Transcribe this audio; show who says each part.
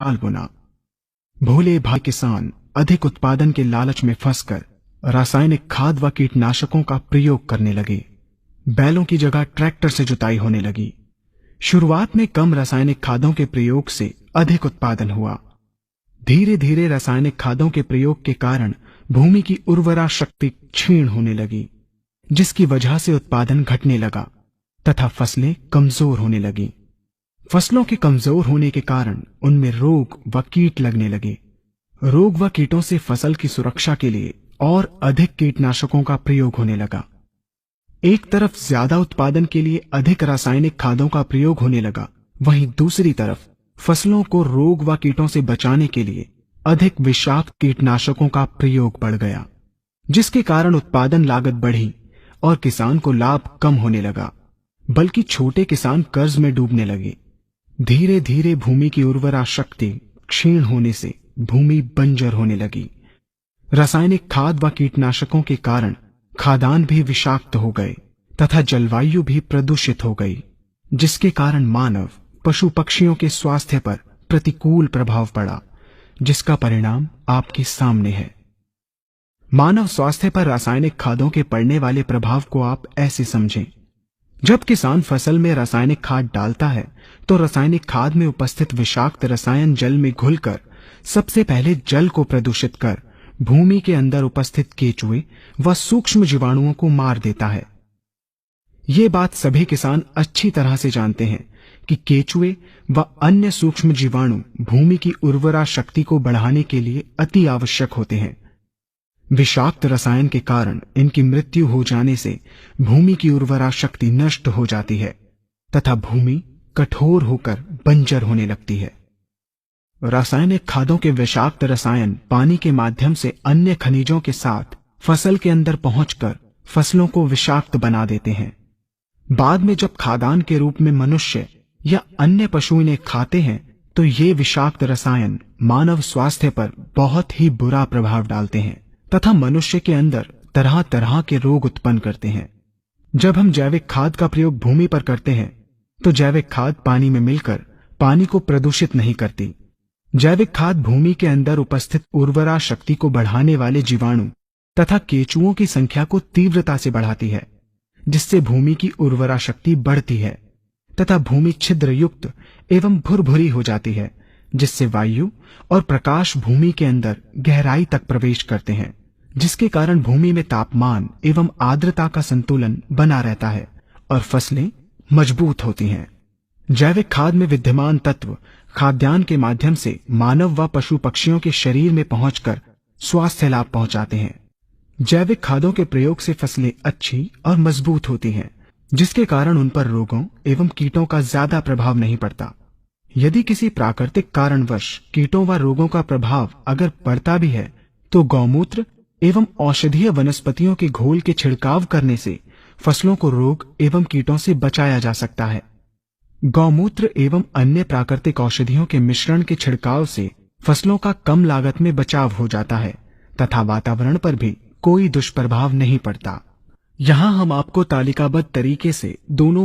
Speaker 1: हाल बुना। भोले भाले किसान अधिक उत्पादन के लालच में फंसकर रासायनिक खाद व कीटनाशकों का प्रयोग करने लगे। बैलों की जगह ट्रैक्टर से जुताई होने लगी। शुरुआत में कम रासायनिक खादों के प्रयोग से अधिक उत्पादन हुआ। धीरे धीरे रासायनिक खादों के प्रयोग के कारण भूमि की उर्वरा शक्ति क्षीण होने लगी, जिसकी वजह से उत्पादन घटने लगा तथा फसलें कमजोर होने लगी। फसलों के कमजोर होने के कारण उनमें रोग व कीट लगने लगे। रोग व कीटों से फसल की सुरक्षा के लिए और अधिक कीटनाशकों का प्रयोग होने लगा। एक तरफ ज्यादा उत्पादन के लिए अधिक रासायनिक खादों का प्रयोग होने लगा, वहीं दूसरी तरफ फसलों को रोग व कीटों से बचाने के लिए अधिक विषाक्त कीटनाशकों का प्रयोग बढ़ गया, जिसके कारण उत्पादन लागत बढ़ी और किसान को लाभ कम होने लगा, बल्कि छोटे किसान कर्ज में डूबने लगे। धीरे धीरे भूमि की उर्वरा शक्ति क्षीण होने से भूमि बंजर होने लगी। रासायनिक खाद व कीटनाशकों के कारण खाद्यान्न भी विषाक्त हो गए तथा जलवायु भी प्रदूषित हो गई, जिसके कारण मानव पशु पक्षियों के स्वास्थ्य पर प्रतिकूल प्रभाव पड़ा, जिसका परिणाम आपके सामने है। मानव स्वास्थ्य पर रासायनिक खादों के पड़ने वाले प्रभाव को आप ऐसे समझें। जब किसान फसल में रासायनिक खाद डालता है तो रासायनिक खाद में उपस्थित विषाक्त रसायन जल में घुलकर सबसे पहले जल को प्रदूषित कर भूमि के अंदर उपस्थित केचुए व सूक्ष्म जीवाणुओं को मार देता है। ये बात सभी किसान अच्छी तरह से जानते हैं कि केचुए व अन्य सूक्ष्म जीवाणु भूमि की उर्वरा शक्ति को बढ़ाने के लिए अति आवश्यक होते हैं। विषाक्त रसायन के कारण इनकी मृत्यु हो जाने से भूमि की उर्वरा शक्ति नष्ट हो जाती है तथा भूमि कठोर होकर बंजर होने लगती है। रासायनिक खादों के विषाक्त रसायन पानी के माध्यम से अन्य खनिजों के साथ फसल के अंदर पहुंचकर फसलों को विषाक्त बना देते हैं। बाद में जब खाद्यान्न के रूप में मनुष्य या अन्य पशु इन्हें खाते हैं तो ये विषाक्त रसायन मानव स्वास्थ्य पर बहुत ही बुरा प्रभाव डालते हैं तथा मनुष्य के अंदर तरह तरह के रोग उत्पन्न करते हैं। जब हम जैविक खाद का प्रयोग भूमि पर करते हैं तो जैविक खाद पानी में मिलकर पानी को प्रदूषित नहीं करती। जैविक खाद भूमि के अंदर उपस्थित उर्वरा शक्ति को बढ़ाने वाले जीवाणु तथा केचुओं की संख्या को तीव्रता से बढ़ाती है, जिससे भूमि की उर्वरा शक्ति बढ़ती है तथा भूमि छिद्र युक्त एवं भुरभुरी हो जाती है, जिससे वायु और प्रकाश भूमि के अंदर गहराई तक प्रवेश करते हैं, जिसके कारण भूमि में तापमान एवं आर्द्रता का संतुलन बना रहता है और फसलें मजबूत होती हैं। जैविक खाद में विद्यमान तत्व खाद्यान्न के माध्यम से मानव व पशु पक्षियों के शरीर में पहुंचकर स्वास्थ्य लाभ पहुंचाते हैं। जैविक खादों के प्रयोग से फसलें अच्छी और मजबूत होती हैं, जिसके कारण उन पर रोगों एवं कीटों का ज्यादा प्रभाव नहीं पड़ता। यदि किसी प्राकृतिक कारणवश कीटों व रोगों का प्रभाव अगर पड़ता भी है तो गौमूत्र एवं औषधीय वनस्पतियों के घोल के छिड़काव करने से फसलों को रोग एवं कीटों से बचाया जा सकता है। गौमूत्र एवं अन्य प्राकृतिक औषधियों के मिश्रण के छिड़काव से फसलों का कम लागत में बचाव हो जाता है तथा वातावरण पर भी कोई दुष्प्रभाव नहीं पड़ता। यहाँ हम आपको तालिकाबद्ध तरीके से दोनों